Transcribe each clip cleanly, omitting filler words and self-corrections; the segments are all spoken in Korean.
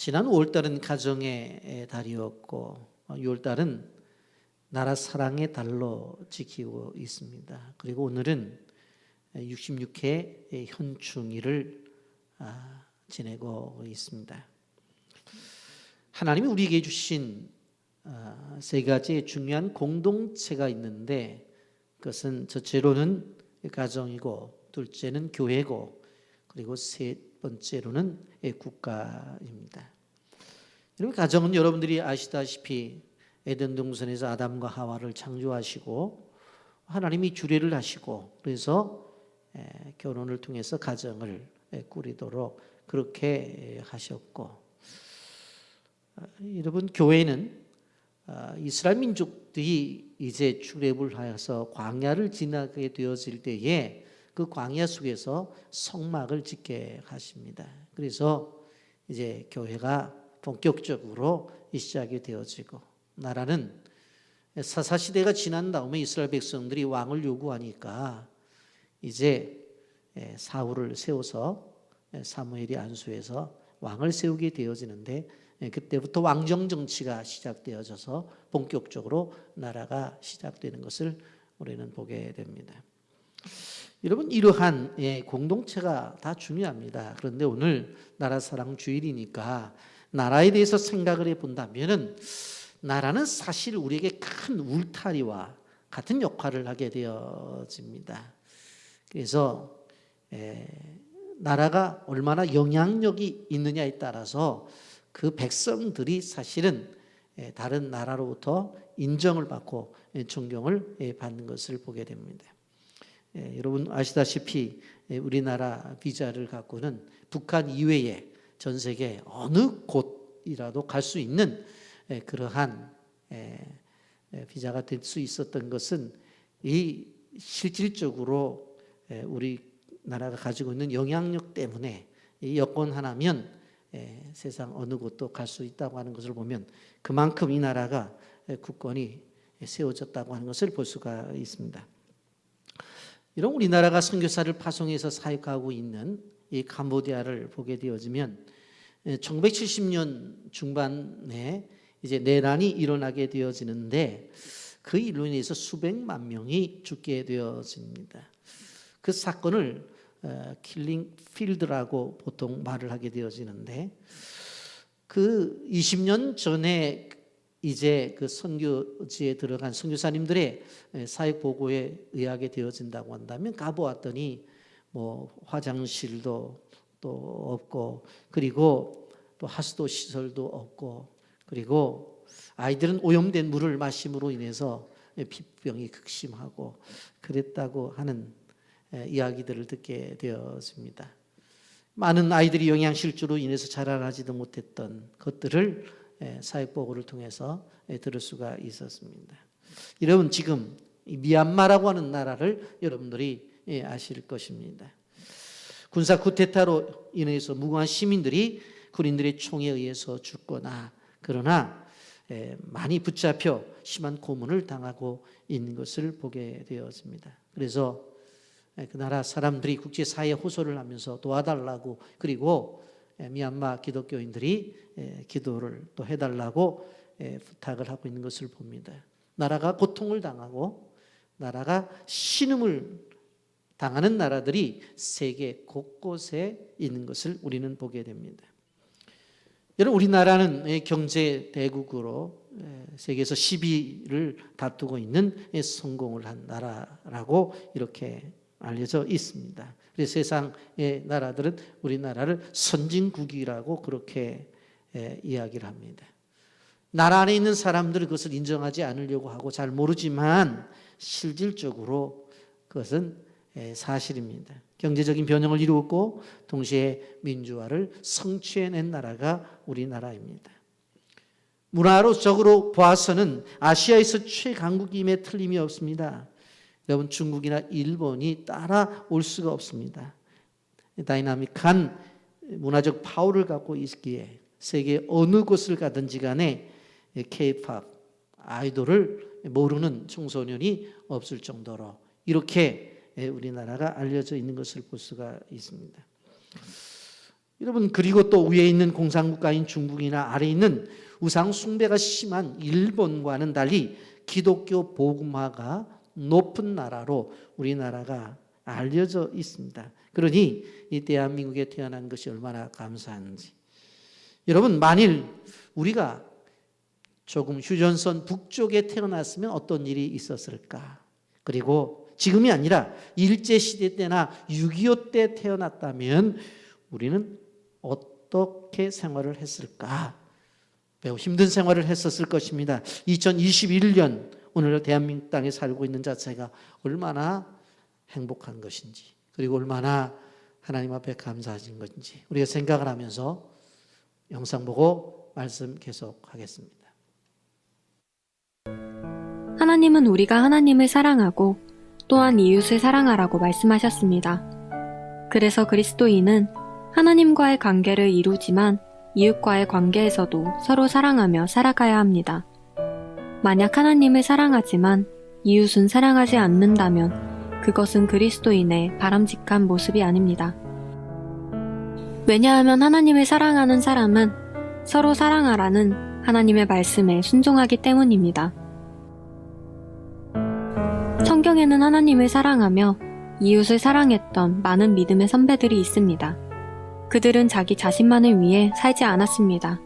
지난 5월달은 가정의 달이었고 6월달은 나라 사랑의 달로 지키고 있습니다. 그리고 오늘은 66회 현충일을 지내고 있습니다. 하나님이 우리에게 주신 세 가지의 중요한 공동체가 있는데, 그것은 첫째로는 가정이고, 둘째는 교회고, 그리고 세 번째로는 국가입니다. 여러분, 가정은 여러분들이 아시다시피 에덴 동산에서 아담과 하와를 창조하시고 하나님이 주례를 하시고, 그래서 결혼을 통해서 가정을 꾸리도록 그렇게 하셨고, 여러분, 교회는 이스라엘 민족들이 이제 출애굽을 하여서 광야를 지나게 되어질 때에 그 광야 속에서 성막을 짓게 하십니다. 그래서 이제 교회가 본격적으로 시작이 되어지고, 나라는 사사시대가 지난 다음에 이스라엘 백성들이 왕을 요구하니까 이제 사울을 세워서 사무엘이 안수해서 왕을 세우게 되어지는데, 그때부터 왕정 정치가 시작되어져서 본격적으로 나라가 시작되는 것을 우리는 보게 됩니다. 여러분, 이러한 공동체가 다 중요합니다. 그런데 오늘 나라 사랑 주일이니까 나라에 대해서 생각을 해본다면, 나라는 사실 우리에게 큰 울타리와 같은 역할을 하게 되어집니다. 그래서 나라가 얼마나 영향력이 있느냐에 따라서 그 백성들이 사실은 다른 나라로부터 인정을 받고 존경을 받는 것을 보게 됩니다. 여러분 아시다시피 우리나라 비자를 갖고는 북한 이외에 전 세계 어느 곳이라도 갈 수 있는 그러한 비자가 될 수 있었던 것은 이 실질적으로 우리나라가 가지고 있는 영향력 때문에 이 여건 하나면 세상 어느 곳도 갈 수 있다고 하는 것을 보면 그만큼 이 나라가 국권이 세워졌다고 하는 것을 볼 수가 있습니다. 이런 우리나라가 선교사를 파송해서 사역하고 있는 이 캄보디아를 보게 되어지면 1970년 중반에 이제 내란이 일어나게 되어지는데, 그 일로 인해서 수백만 명이 죽게 되어집니다. 그 사건을 킬링 필드라고 보통 말을 하게 되어지는데, 그 20년 전에 이제 그 선교지에 들어간 선교사님들의 사역 보고에 의하게 되어진다고 한다면, 가보았더니 뭐 화장실도 또 없고, 그리고 또 하수도 시설도 없고, 그리고 아이들은 오염된 물을 마심으로 인해서 피부병이 극심하고 그랬다고 하는 이야기들을 듣게 되었습니다. 많은 아이들이 영양실조로 인해서 자라나지도 못했던 것들을 사역보고를 통해서 들을 수가 있었습니다. 여러분, 지금 미얀마라고 하는 나라를 여러분들이 아실 것입니다. 군사 쿠데타로 인해서 무고한 시민들이 군인들의 총에 의해서 죽거나, 그러나 많이 붙잡혀 심한 고문을 당하고 있는 것을 보게 되었습니다. 그래서 그 나라 사람들이 국제사회에 호소를 하면서 도와달라고, 그리고 미얀마 기독교인들이 기도를 또 해달라고 부탁을 하고 있는 것을 봅니다. 나라가 고통을 당하고 나라가 신음을 당하는 나라들이 세계 곳곳에 있는 것을 우리는 보게 됩니다. 여러분, 우리나라는 경제 대국으로 세계에서 10위를 다투고 있는 성공을 한 나라라고 이렇게 알려져 있습니다. 그래서 세상의 나라들은 우리나라를 선진국이라고 그렇게 이야기를 합니다. 나라 안에 있는 사람들은 그것을 인정하지 않으려고 하고 잘 모르지만 실질적으로 그것은 사실입니다. 경제적인 변형을 이루었고 동시에 민주화를 성취해낸 나라가 우리나라입니다. 문화적으로 봐서는 아시아에서 최강국임에 틀림이 없습니다. 여러분, 중국이나 일본이 따라올 수가 없습니다. 다이나믹한 문화적 파워를 갖고 있기에 세계 어느 곳을 가든지 간에 K-팝 아이돌을 모르는 청소년이 없을 정도로 이렇게 우리나라가 알려져 있는 것을 볼 수가 있습니다. 여러분, 그리고 또 위에 있는 공산국가인 중국이나 아래에 있는 우상 숭배가 심한 일본과는 달리 기독교 복음화가 높은 나라로 우리나라가 알려져 있습니다. 그러니 이 대한민국에 태어난 것이 얼마나 감사한지. 여러분, 만일 우리가 조금 휴전선 북쪽에 태어났으면 어떤 일이 있었을까? 그리고 지금이 아니라 일제시대 때나 6.25 때 태어났다면 우리는 어떻게 생활을 했을까? 매우 힘든 생활을 했었을 것입니다. 2021년 오늘 대한민국 땅에 살고 있는 자체가 얼마나 행복한 것인지, 그리고 얼마나 하나님 앞에 감사하신 것인지 우리가 생각을 하면서 영상 보고 말씀 계속하겠습니다. 하나님은 우리가 하나님을 사랑하고 또한 이웃을 사랑하라고 말씀하셨습니다. 그래서 그리스도인은 하나님과의 관계를 이루지만 이웃과의 관계에서도 서로 사랑하며 살아가야 합니다. 만약 하나님을 사랑하지만 이웃은 사랑하지 않는다면 그것은 그리스도인의 바람직한 모습이 아닙니다. 왜냐하면 하나님을 사랑하는 사람은 서로 사랑하라는 하나님의 말씀에 순종하기 때문입니다. 성경에는 하나님을 사랑하며 이웃을 사랑했던 많은 믿음의 선배들이 있습니다. 그들은 자기 자신만을 위해 살지 않았습니다.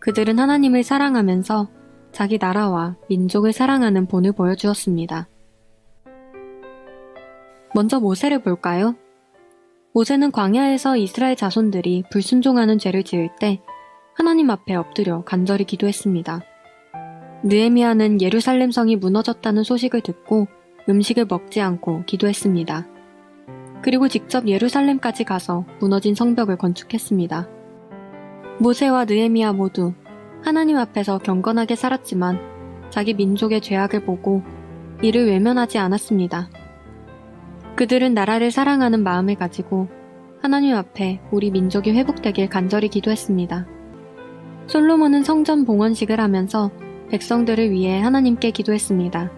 그들은 하나님을 사랑하면서 자기 나라와 민족을 사랑하는 본을 보여주었습니다. 먼저 모세를 볼까요? 모세는 광야에서 이스라엘 자손들이 불순종하는 죄를 지을 때 하나님 앞에 엎드려 간절히 기도했습니다. 느헤미야는 예루살렘 성이 무너졌다는 소식을 듣고 음식을 먹지 않고 기도했습니다. 그리고 직접 예루살렘까지 가서 무너진 성벽을 건축했습니다. 모세와 느헤미야 모두 하나님 앞에서 경건하게 살았지만 자기 민족의 죄악을 보고 이를 외면하지 않았습니다. 그들은 나라를 사랑하는 마음을 가지고 하나님 앞에 우리 민족이 회복되길 간절히 기도했습니다. 솔로몬은 성전 봉헌식을 하면서 백성들을 위해 하나님께 기도했습니다.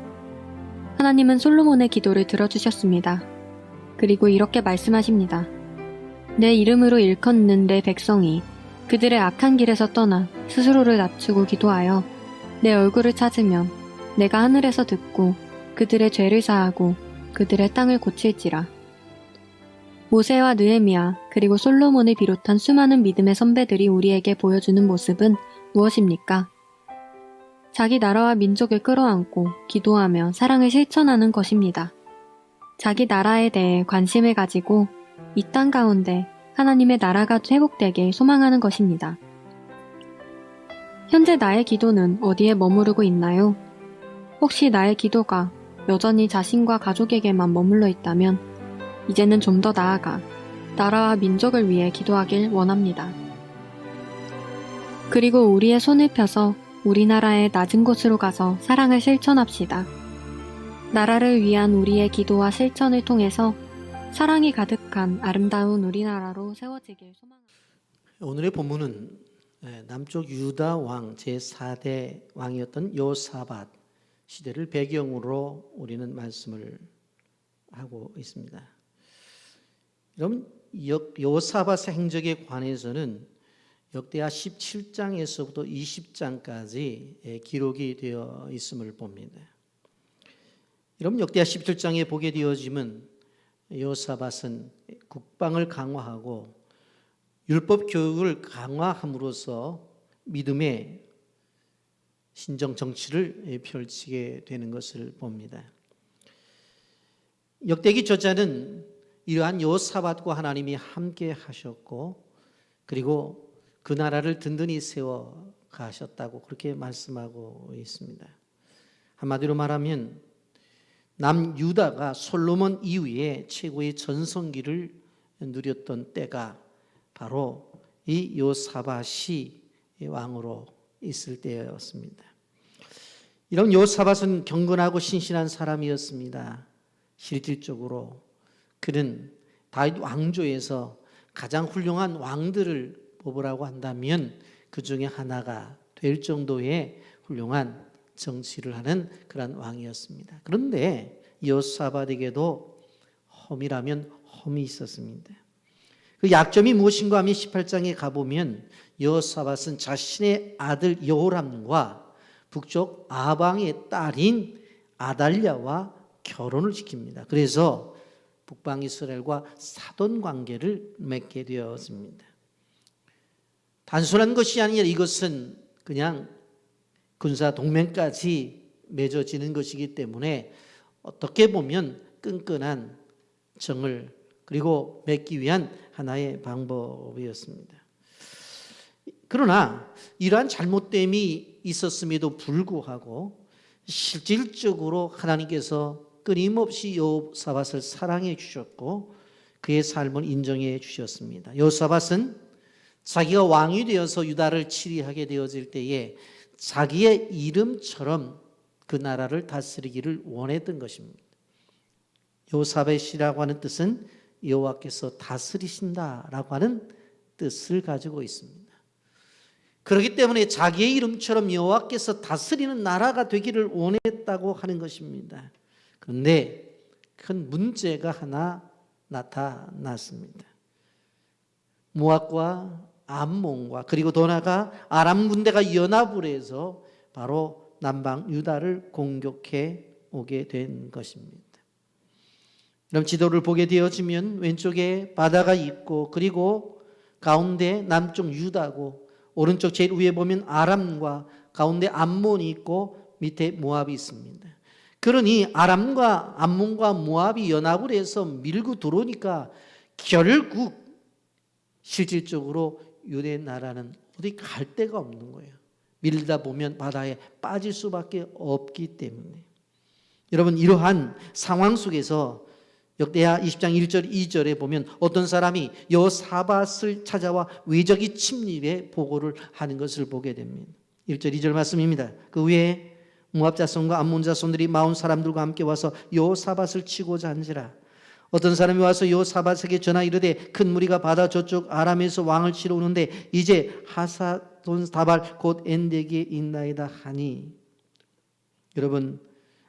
하나님은 솔로몬의 기도를 들어주셨습니다. 그리고 이렇게 말씀하십니다. 내 이름으로 일컫는 내 백성이 그들의 악한 길에서 떠나 스스로를 낮추고 기도하여 내 얼굴을 찾으면 내가 하늘에서 듣고 그들의 죄를 사하고 그들의 땅을 고칠지라. 모세와 느헤미야 그리고 솔로몬을 비롯한 수많은 믿음의 선배들이 우리에게 보여주는 모습은 무엇입니까? 자기 나라와 민족을 끌어안고 기도하며 사랑을 실천하는 것입니다. 자기 나라에 대해 관심을 가지고 이 땅 가운데 하나님의 나라가 회복되길 소망하는 것입니다. 현재 나의 기도는 어디에 머무르고 있나요? 혹시 나의 기도가 여전히 자신과 가족에게만 머물러 있다면 이제는 좀 더 나아가 나라와 민족을 위해 기도하길 원합니다. 그리고 우리의 손을 펴서 우리나라의 낮은 곳으로 가서 사랑을 실천합시다. 나라를 위한 우리의 기도와 실천을 통해서 사랑이 가득한 아름다운 우리나라로 세워지길 소망합니다. 오늘의 본문은 남쪽 유다 왕 제4대 왕이었던 요사밧 시대를 배경으로 우리는 말씀을 하고 있습니다. 여러분, 요사밧의 행적에 관해서는 역대하 17장에서부터 20장까지 기록이 되어 있음을 봅니다. 여러분, 역대하 17장에 보게 되어지면 요사밧은 국방을 강화하고 율법 교육을 강화함으로써 믿음의 신정 정치를 펼치게 되는 것을 봅니다. 역대기 저자는 이러한 요사밧과 하나님이 함께 하셨고 그리고 그 나라를 든든히 세워 가셨다고 그렇게 말씀하고 있습니다. 한마디로 말하면 남유다가 솔로몬 이후에 최고의 전성기를 누렸던 때가 바로 이 요사밧이 왕으로 있을 때였습니다. 이런 요사밧은 경건하고 신실한 사람이었습니다. 실질적으로 그는 다윗 왕조에서 가장 훌륭한 왕들을 뽑으라고 한다면 그 중에 하나가 될 정도의 훌륭한 정치를 하는 그런 왕이었습니다. 그런데 요사밧에게도 험이라면 험이 있었습니다. 그 약점이 무엇인가 하면 18장에 가보면 여호사밧은 자신의 아들 여호람과 북쪽 아방의 딸인 아달랴와 결혼을 시킵니다. 그래서 북방 이스라엘과 사돈 관계를 맺게 되었습니다. 단순한 것이 아니라 이것은 그냥 군사 동맹까지 맺어지는 것이기 때문에 어떻게 보면 끈끈한 정을 그리고 맺기 위한 하나의 방법이었습니다. 그러나 이러한 잘못됨이 있었음에도 불구하고 실질적으로 하나님께서 끊임없이 여호사밧을 사랑해 주셨고 그의 삶을 인정해 주셨습니다. 여호사밧은 자기가 왕이 되어서 유다를 치리하게 되어질 때에 자기의 이름처럼 그 나라를 다스리기를 원했던 것입니다. 여호사밧이라고 하는 뜻은 여호와께서 다스리신다라고 하는 뜻을 가지고 있습니다. 그렇기 때문에 자기의 이름처럼 여호와께서 다스리는 나라가 되기를 원했다고 하는 것입니다. 그런데 큰 문제가 하나 나타났습니다. 모압과 암몬과 그리고 더 나아가 아람 군대가 연합을 해서 바로 남방 유다를 공격해 오게 된 것입니다. 그럼 지도를 보게 되어지면 왼쪽에 바다가 있고 그리고 가운데 남쪽 유다고 오른쪽 제일 위에 보면 아람과 가운데 암몬이 있고 밑에 모압이 있습니다. 그러니 아람과 암몬과 모압이 연합을 해서 밀고 들어오니까 결국 실질적으로 유대 나라는 어디 갈 데가 없는 거예요. 밀다 보면 바다에 빠질 수밖에 없기 때문에. 여러분 이러한 상황 속에서 역대하 20장 1절 2절에 보면 어떤 사람이 여호사밧을 찾아와 외적이 침입에 보고를 하는 것을 보게 됩니다. 1절 2절 말씀입니다. 그 후에 모압 자손과 암몬 자손들이 마온 사람들과 함께 와서 여호사밧을 치고자 한지라. 어떤 사람이 와서 여호사밧에게 전하 이르되 큰 무리가 바다 저쪽 아람에서 왕을 치러 오는데 이제 하사돈 다발 곧 엔덱에 있나이다 하니. 여러분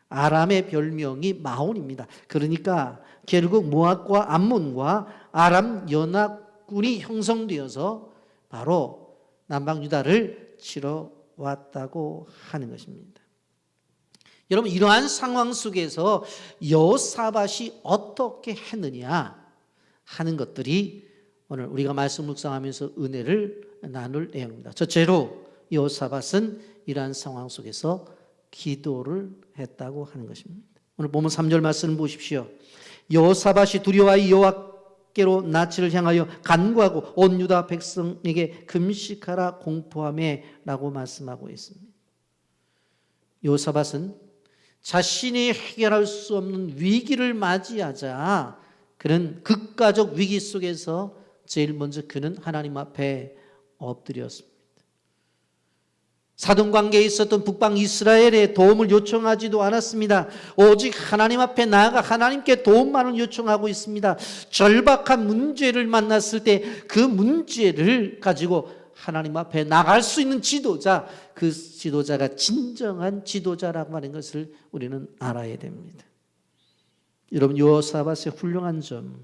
아람의 별명이 마온입니다. 그러니까 결국 모압과 암몬과 아람 연합군이 형성되어서 바로 남방 유다를 치러 왔다고 하는 것입니다. 여러분 이러한 상황 속에서 여호사밧이 어떻게 했느냐 하는 것들이 오늘 우리가 말씀 묵상하면서 은혜를 나눌 내용입니다. 첫째로 여호사밧은 이러한 상황 속에서 기도를 했다고 하는 것입니다. 오늘 보면 3절 말씀을 보십시오. 여호사밧이 두려워하여 여호와께로 낯을 향하여 간구하고 온 유다 백성에게 금식하라 공포하며 라고 말씀하고 있습니다. 여호사밧은 자신이 해결할 수 없는 위기를 맞이하자 그는 극가적 위기 속에서 제일 먼저 그는 하나님 앞에 엎드렸습니다. 사돈관계에 있었던 북방 이스라엘의 도움을 요청하지도 않았습니다. 오직 하나님 앞에 나아가 하나님께 도움만을 요청하고 있습니다. 절박한 문제를 만났을 때 그 문제를 가지고 하나님 앞에 나갈 수 있는 지도자, 그 지도자가 진정한 지도자라고 하는 것을 우리는 알아야 됩니다. 여러분 여호사밧의 훌륭한 점,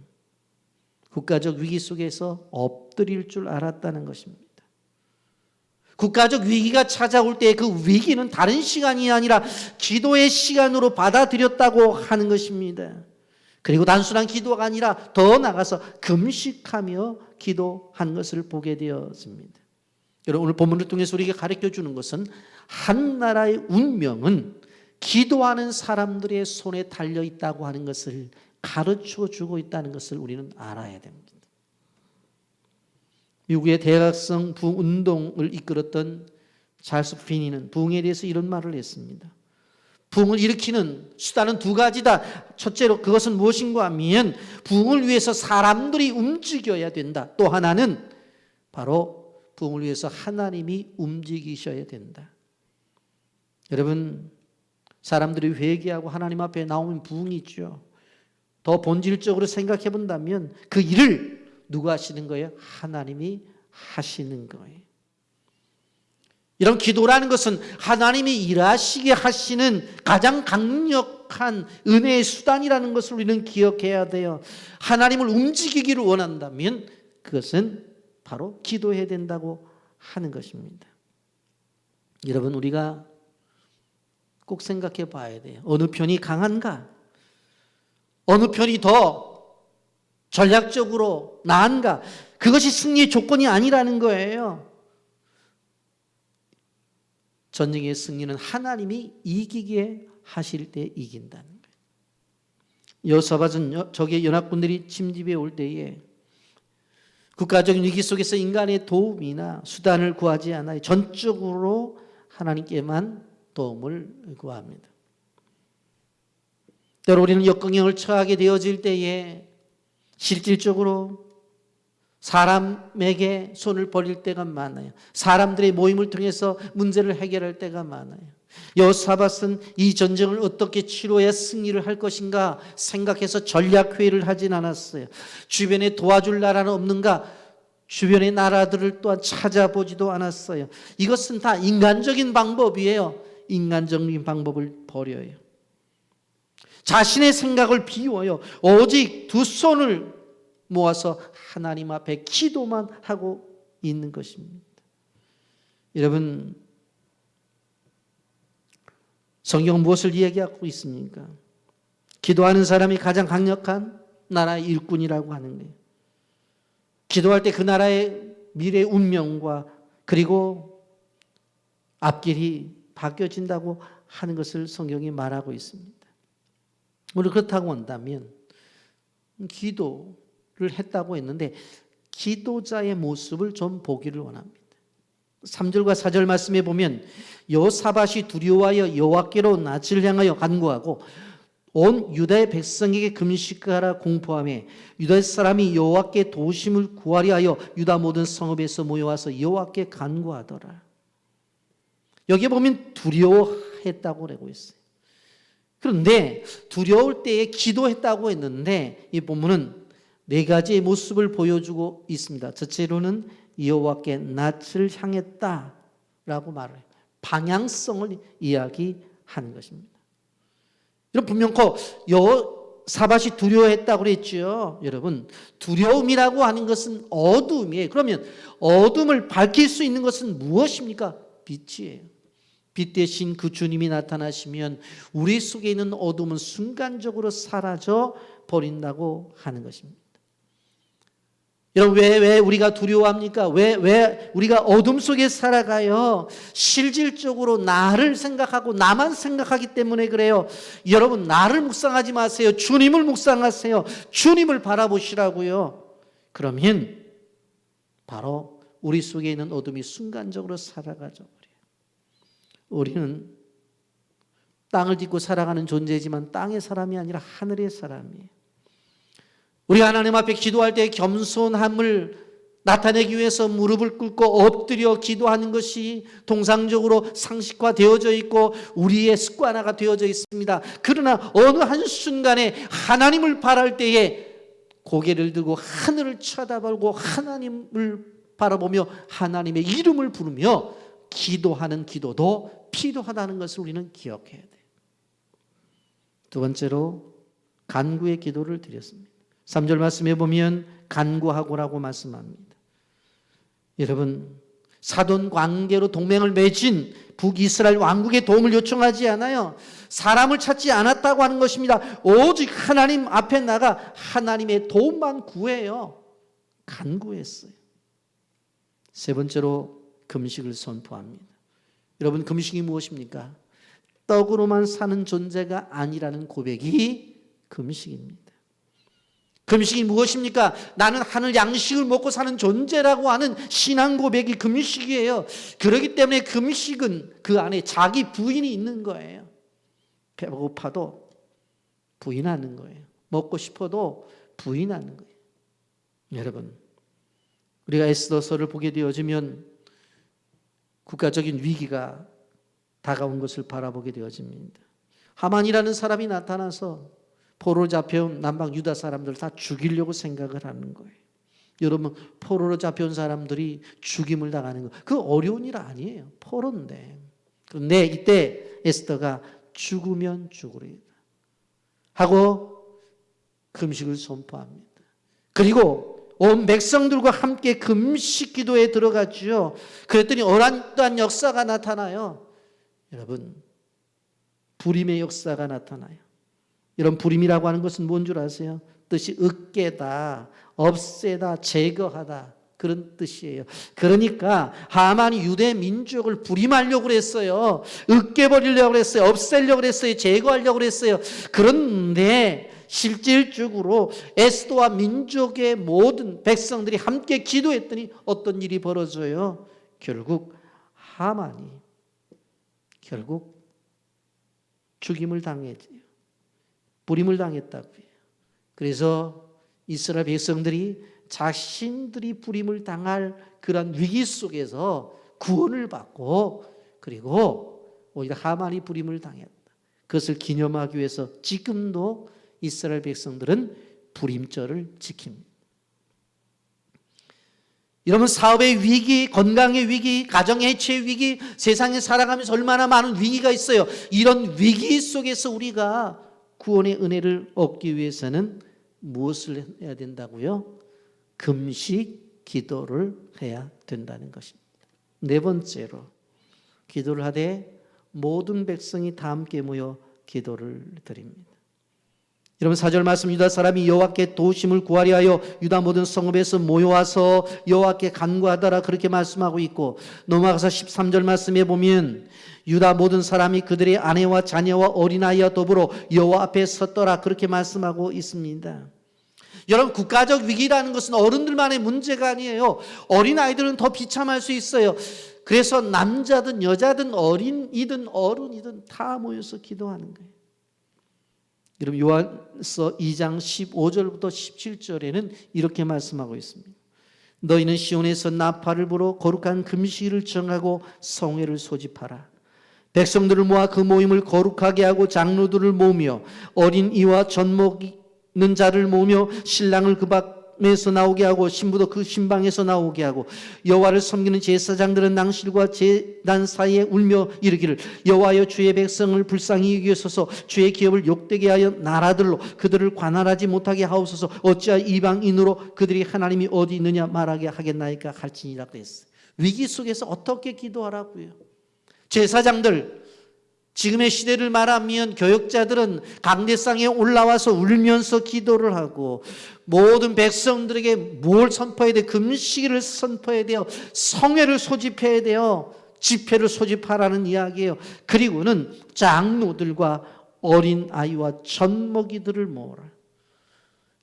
국가적 위기 속에서 엎드릴 줄 알았다는 것입니다. 국가적 위기가 찾아올 때 그 위기는 다른 시간이 아니라 기도의 시간으로 받아들였다고 하는 것입니다. 그리고 단순한 기도가 아니라 더 나아가서 금식하며 기도한 것을 보게 되었습니다. 여러분 오늘 본문을 통해서 우리에게 가르쳐주는 것은 한 나라의 운명은 기도하는 사람들의 손에 달려있다고 하는 것을 가르쳐주고 있다는 것을 우리는 알아야 됩니다. 미국의 대각성 부흥운동을 이끌었던 찰스 피니는 부흥에 대해서 이런 말을 했습니다. 부흥을 일으키는 수단은 두 가지다. 첫째로 그것은 무엇인가 하면 부흥을 위해서 사람들이 움직여야 된다. 또 하나는 바로 부흥을 위해서 하나님이 움직이셔야 된다. 여러분 사람들이 회개하고 하나님 앞에 나오면 부흥이 있죠. 더 본질적으로 생각해 본다면 그 일을 누가 하시는 거예요? 하나님이 하시는 거예요. 이런 기도라는 것은 하나님이 일하시게 하시는 가장 강력한 은혜의 수단이라는 것을 우리는 기억해야 돼요. 하나님을 움직이기를 원한다면 그것은 바로 기도해야 된다고 하는 것입니다. 여러분, 우리가 꼭 생각해 봐야 돼요. 어느 편이 강한가? 어느 편이 더 전략적으로 나은가? 그것이 승리의 조건이 아니라는 거예요. 전쟁의 승리는 하나님이 이기게 하실 때 이긴다는 거예요. 여호사밧은 적의 연합군들이 침집해 올 때에 국가적인 위기 속에서 인간의 도움이나 수단을 구하지 않아요. 전적으로 하나님께만 도움을 구합니다. 때로 우리는 역경을 처하게 되어질 때에 실질적으로 사람에게 손을 벌릴 때가 많아요. 사람들의 모임을 통해서 문제를 해결할 때가 많아요. 여호사밧은 이 전쟁을 어떻게 치료해야 승리를 할 것인가 생각해서 전략회의를 하진 않았어요. 주변에 도와줄 나라는 없는가? 주변의 나라들을 또한 찾아보지도 않았어요. 이것은 다 인간적인 방법이에요. 인간적인 방법을 버려요. 자신의 생각을 비워요. 오직 두 손을 모아서 하나님 앞에 기도만 하고 있는 것입니다. 여러분, 성경은 무엇을 이야기하고 있습니까? 기도하는 사람이 가장 강력한 나라의 일꾼이라고 하는 거예요. 기도할 때 그 나라의 미래 운명과 그리고 앞길이 바뀌어진다고 하는 것을 성경이 말하고 있습니다. 우리 그렇다고 한다면 기도를 했다고 했는데 기도자의 모습을 좀 보기를 원합니다. 3절과 4절 말씀에 보면 여호사밧이 두려워하여 여호와께로 낯을 향하여 간구하고 온 유다의 백성에게 금식하라 공포하며 유다 사람이 여호와께 도우심을 구하려 하여 유다 모든 성읍에서 모여와서 여호와께 간구하더라. 여기에 보면 두려워했다고 그러고 있어요. 그런데 두려울 때에 기도했다고 했는데 이 본문은 네 가지의 모습을 보여주고 있습니다. 첫째로는 여호와께 낯을 향했다라고 말을 해요. 방향성을 이야기하는 것입니다. 여러분, 분명코 여호사밧이 두려워했다고 그랬죠. 여러분, 두려움이라고 하는 것은 어둠이에요. 그러면 어둠을 밝힐 수 있는 것은 무엇입니까? 빛이에요. 빛 대신 그 주님이 나타나시면 우리 속에 있는 어둠은 순간적으로 사라져 버린다고 하는 것입니다. 여러분, 왜 우리가 두려워합니까? 왜 우리가 어둠 속에 살아가요? 실질적으로 나를 생각하고 나만 생각하기 때문에 그래요. 여러분, 나를 묵상하지 마세요. 주님을 묵상하세요. 주님을 바라보시라고요. 그러면 바로 우리 속에 있는 어둠이 순간적으로 사라져 버려요. 우리는 땅을 딛고 살아가는 존재지만 땅의 사람이 아니라 하늘의 사람이에요. 우리가 하나님 앞에 기도할 때 겸손함을 나타내기 위해서 무릎을 꿇고 엎드려 기도하는 것이 통상적으로 상식화되어져 있고 우리의 습관화가 되어져 있습니다. 그러나 어느 한순간에 하나님을 바랄 때에 고개를 들고 하늘을 쳐다보고 하나님을 바라보며 하나님의 이름을 부르며 기도하는 기도도 필요하다는 것을 우리는 기억해야 돼요. 두 번째로 간구의 기도를 드렸습니다. 3절 말씀에 보면 간구하고라고 말씀합니다. 여러분, 사돈 관계로 동맹을 맺은 북이스라엘 왕국의 도움을 요청하지 않아요. 사람을 찾지 않았다고 하는 것입니다. 오직 하나님 앞에 나가 하나님의 도움만 구해요. 간구했어요. 세 번째로 금식을 선포합니다. 여러분, 금식이 무엇입니까? 떡으로만 사는 존재가 아니라는 고백이 금식입니다. 금식이 무엇입니까? 나는 하늘 양식을 먹고 사는 존재라고 하는 신앙 고백이 금식이에요. 그렇기 때문에 금식은 그 안에 자기 부인이 있는 거예요. 배고파도 부인하는 거예요. 먹고 싶어도 부인하는 거예요. 여러분, 우리가 에스더서를 보게 되어지면 국가적인 위기가 다가온 것을 바라보게 되어집니다. 하만이라는 사람이 나타나서 포로로 잡혀온 남방 유다 사람들 다 죽이려고 생각을 하는 거예요. 여러분, 포로로 잡혀온 사람들이 죽임을 당하는 거, 그 어려운 일 아니에요. 포로인데. 그런데 이때 에스더가 죽으면 죽으리이다 하고 금식을 선포합니다. 그리고 온 백성들과 함께 금식 기도에 들어갔죠. 그랬더니 어떠한 역사가 나타나요. 여러분, 불임의 역사가 나타나요. 이런 불임이라고 하는 것은 뭔 줄 아세요? 뜻이 으깨다, 없애다, 제거하다, 그런 뜻이에요. 그러니까 하만이 유대 민족을 불임하려고 그랬어요. 으깨버리려고 그랬어요. 없애려고 그랬어요. 제거하려고 그랬어요. 그런데 실질적으로 에스더와 민족의 모든 백성들이 함께 기도했더니 어떤 일이 벌어져요? 결국 하만이 죽임을 당했지요. 불임을 당했다고요. 그래서 이스라엘 백성들이 자신들이 불임을 당할 그런 위기 속에서 구원을 받고, 그리고 오히려 하만이 불임을 당했다. 그것을 기념하기 위해서 지금도 이스라엘 백성들은 불임절을 지킵니다. 여러분, 사업의 위기, 건강의 위기, 가정의 해체의 위기, 세상에 살아가면서 얼마나 많은 위기가 있어요. 이런 위기 속에서 우리가 구원의 은혜를 얻기 위해서는 무엇을 해야 된다고요? 금식 기도를 해야 된다는 것입니다. 네 번째로, 기도를 하되 모든 백성이 다 함께 모여 기도를 드립니다. 여러분, 4절 말씀, 유다 사람이 여호와께 도우심을 구하려 하여 유다 모든 성읍에서 모여와서 여호와께 간구하더라, 그렇게 말씀하고 있고, 넘어가서 13절 말씀에 보면 유다 모든 사람이 그들의 아내와 자녀와 어린아이와 더불어 여호와 앞에 섰더라, 그렇게 말씀하고 있습니다. 여러분, 국가적 위기라는 것은 어른들만의 문제가 아니에요. 어린아이들은 더 비참할 수 있어요. 그래서 남자든 여자든 어린이든 어른이든 다 모여서 기도하는 거예요. 여러분, 요한서 2장 15절부터 17절에는 이렇게 말씀하고 있습니다. 너희는 시온에서 나팔을 불어 거룩한 금식일을 정하고 성회를 소집하라. 백성들을 모아 그 모임을 거룩하게 하고 장로들을 모으며 어린 이와 젖먹 있는 자를 모으며 신랑을 그 방에서 나오게 하고 신부도 그 신방에서 나오게 하고 여호와를 섬기는 제사장들은 낭실과 제단 사이에 울며 이르기를 여호와여, 주의 백성을 불쌍히 여기소서. 주의 기업을 욕되게 하여 나라들로 그들을 관할하지 못하게 하옵소서. 어찌하여 이방인으로 그들이 하나님이 어디 있느냐 말하게 하겠나이까 할지니라 그랬어요. 위기 속에서 어떻게 기도하라고요? 제사장들, 지금의 시대를 말하면 교역자들은 강대상에 올라와서 울면서 기도를 하고, 모든 백성들에게 뭘 선포해야 돼요? 금식일을 선포해야 돼요. 성회를 소집해야 돼요. 집회를 소집하라는 이야기예요. 그리고는 장로들과 어린 아이와 젖먹이들을 모으라.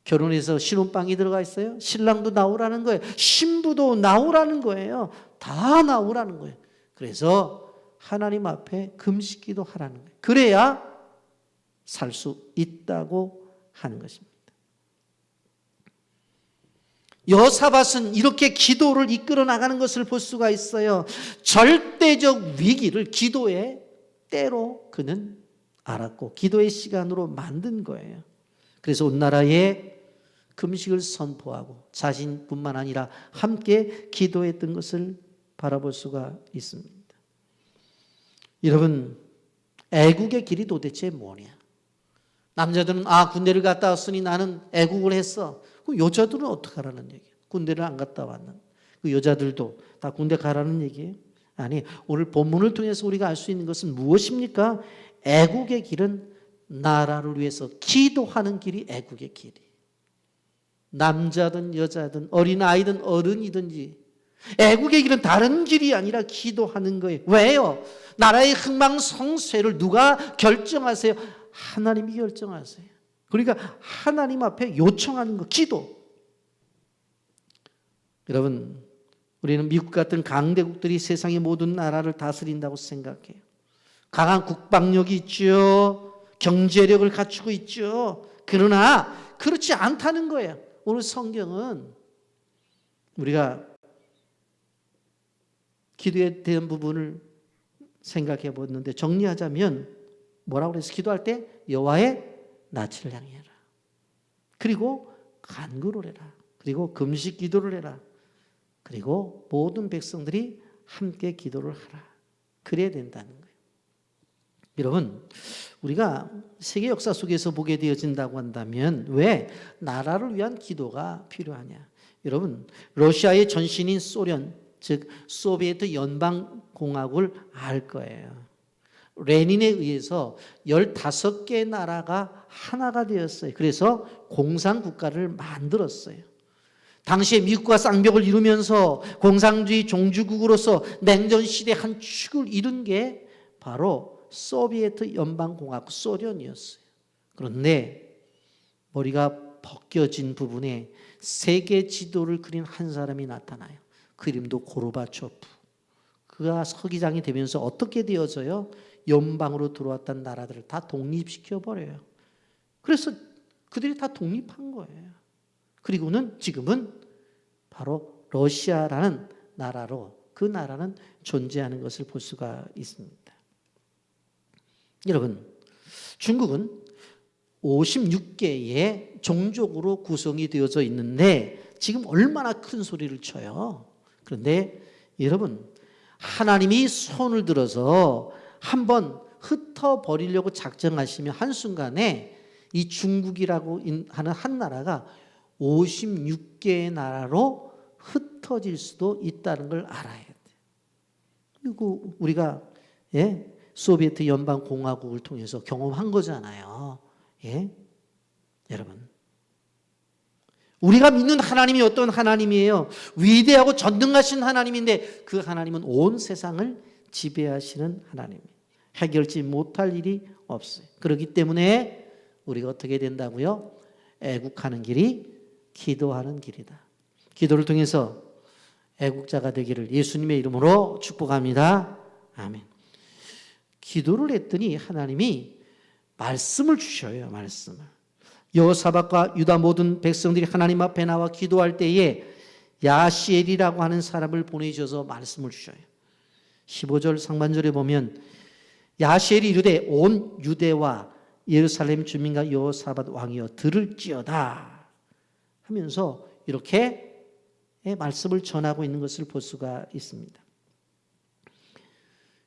결혼해서 신혼방이 들어가 있어요. 신랑도 나오라는 거예요. 신부도 나오라는 거예요. 다 나오라는 거예요. 그래서 하나님 앞에 금식기도 하라는 거예요. 그래야 살 수 있다고 하는 것입니다. 여호사밧은 이렇게 기도를 이끌어 나가는 것을 볼 수가 있어요. 절대적 위기를 기도의 때로 그는 알았고 기도의 시간으로 만든 거예요. 그래서 온 나라에 금식을 선포하고 자신뿐만 아니라 함께 기도했던 것을 바라볼 수가 있습니다. 여러분, 애국의 길이 도대체 뭐냐? 남자들은 군대를 갔다 왔으니 나는 애국을 했어. 그 여자들은 어떻게 하라는 얘기예요? 군대를 안 갔다 왔는 그 여자들도 다 군대 가라는 얘기예요? 아니, 오늘 본문을 통해서 우리가 알 수 있는 것은 무엇입니까? 애국의 길은 나라를 위해서 기도하는 길이 애국의 길이에요. 남자든 여자든 어린아이든 어른이든지 애국의 길은 다른 길이 아니라 기도하는 거예요. 왜요? 나라의 흥망성쇠를 누가 결정하세요? 하나님이 결정하세요. 그러니까 하나님 앞에 요청하는 거, 기도. 여러분, 우리는 미국 같은 강대국들이 세상의 모든 나라를 다스린다고 생각해요. 강한 국방력이 있죠. 경제력을 갖추고 있죠. 그러나 그렇지 않다는 거예요. 오늘 성경은 우리가 기도에 대한 부분을 생각해 보는데 정리하자면 뭐라고 그랬어요? 기도할 때 여호와의 낯을 향해 해라. 그리고 간구를 해라. 그리고 금식 기도를 해라. 그리고 모든 백성들이 함께 기도를 하라. 그래야 된다는 거예요. 여러분, 우리가 세계 역사 속에서 보게 되어진다고 한다면 왜 나라를 위한 기도가 필요하냐? 여러분, 러시아의 전신인 소련, 즉 소비에트 연방공화국을 알 거예요. 레닌에 의해서 15개 나라가 하나가 되었어요. 그래서 공산국가를 만들었어요. 당시에 미국과 쌍벽을 이루면서 공산주의 종주국으로서 냉전시대 한 축을 이룬 게 바로 소비에트 연방공화국 소련이었어요. 그런데 머리가 벗겨진 부분에 세계 지도를 그린 한 사람이 나타나요. 그 이름도 고르바초프. 그가 서기장이 되면서 어떻게 되어져요? 연방으로 들어왔던 나라들을 다 독립시켜버려요. 그래서 그들이 다 독립한 거예요. 그리고는 지금은 바로 러시아라는 나라로 그 나라는 존재하는 것을 볼 수가 있습니다. 여러분, 중국은 56개의 종족으로 구성이 되어져 있는데 지금 얼마나 큰 소리를 쳐요. 그런데 여러분, 하나님이 손을 들어서 한번 흩어버리려고 작정하시면 한순간에 이 중국이라고 하는 한 나라가 56개의 나라로 흩어질 수도 있다는 걸 알아야 돼요. 그리고 우리가 소비에트 연방공화국을 통해서 경험한 거잖아요. 여러분, 우리가 믿는 하나님이 어떤 하나님이에요? 위대하고 전능하신 하나님인데 그 하나님은 온 세상을 지배하시는 하나님이에요. 해결지 못할 일이 없어요. 그렇기 때문에 우리가 어떻게 된다고요? 애국하는 길이 기도하는 길이다. 기도를 통해서 애국자가 되기를 예수님의 이름으로 축복합니다. 아멘. 기도를 했더니 하나님이 말씀을 주셔요. 말씀을. 여호사밧과 유다 모든 백성들이 하나님 앞에 나와 기도할 때에 야시엘이라고 하는 사람을 보내주셔서 말씀을 주셔요. 15절 상반절에 보면 야시엘이 이르되 온 유대와 예루살렘 주민과 여호사밧 왕이여 들을지어다 하면서 이렇게 말씀을 전하고 있는 것을 볼 수가 있습니다.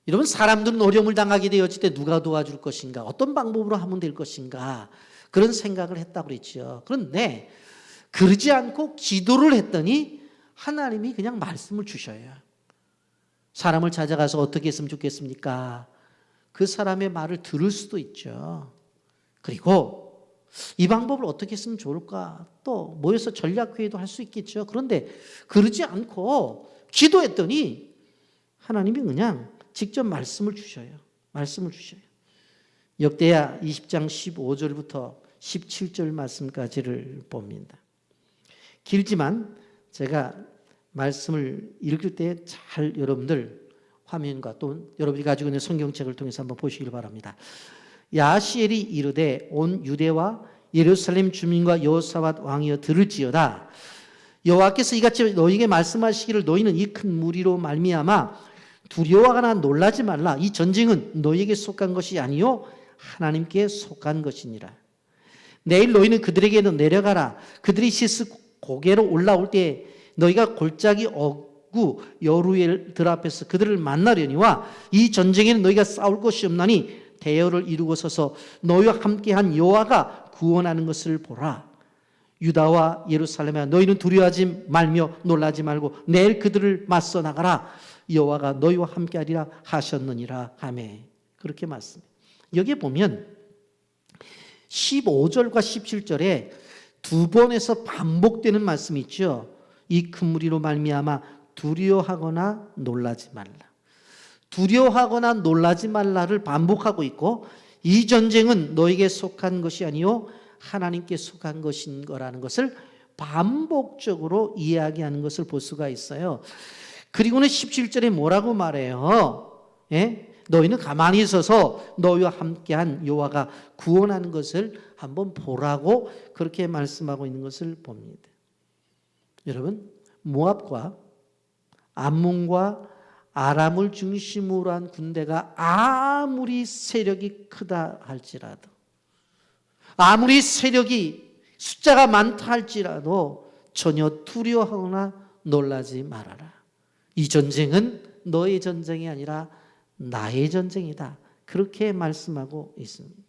여러분, 사람들은 어려움을 당하게 되었을 때 누가 도와줄 것인가, 어떤 방법으로 하면 될 것인가, 그런 생각을 했다고 그랬죠. 그런데 그러지 않고 기도를 했더니 하나님이 그냥 말씀을 주셔요. 사람을 찾아가서 어떻게 했으면 좋겠습니까? 그 사람의 말을 들을 수도 있죠. 그리고 이 방법을 어떻게 했으면 좋을까? 또 모여서 전략회의도 할 수 있겠죠. 그런데 그러지 않고 기도했더니 하나님이 그냥 직접 말씀을 주셔요. 말씀을 주셔요. 역대하 20장 15절부터 17절 말씀까지를 봅니다. 길지만 제가 말씀을 읽을 때 잘 여러분들 화면과 또 여러분이 가지고 있는 성경책을 통해서 한번 보시길 바랍니다. 야시엘이 이르되 온 유대와 예루살렘 주민과 여호사밧 왕이여 들을지어다. 여호와께서 이같이 너희에게 말씀하시기를 너희는 이 큰 무리로 말미암아 두려워하거나 놀라지 말라. 이 전쟁은 너희에게 속한 것이 아니요 하나님께 속한 것이니라. 내일 너희는 그들에게 내려가라. 그들이 시스 고개로 올라올 때 너희가 골짜기 어구 여루엘들 앞에서 그들을 만나려니와 이 전쟁에는 너희가 싸울 것이 없나니 대열을 이루고 서서 너희와 함께한 여호와가 구원하는 것을 보라. 유다와 예루살렘아 너희는 두려워하지 말며 놀라지 말고 내일 그들을 맞서 나가라. 여호와가 너희와 함께하리라 하셨느니라 하매. 그렇게 말씀해요. 여기에 보면 15절과 17절에 두 번에서 반복되는 말씀이 있죠. 이 큰 무리로 말미암아 두려워하거나 놀라지 말라. 두려워하거나 놀라지 말라를 반복하고 있고 이 전쟁은 너에게 속한 것이 아니요 하나님께 속한 것인 거라는 것을 반복적으로 이야기하는 것을 볼 수가 있어요. 그리고는 17절에 뭐라고 말해요? 너희는 가만히 있어서 너희와 함께한 여호와가 구원하는 것을 한번 보라고 그렇게 말씀하고 있는 것을 봅니다. 여러분, 모압과 암몬과 아람을 중심으로 한 군대가 아무리 세력이 크다 할지라도, 아무리 세력이 숫자가 많다 할지라도 전혀 두려워하거나 놀라지 말아라. 이 전쟁은 너의 전쟁이 아니라 나의 전쟁이다. 그렇게 말씀하고 있습니다.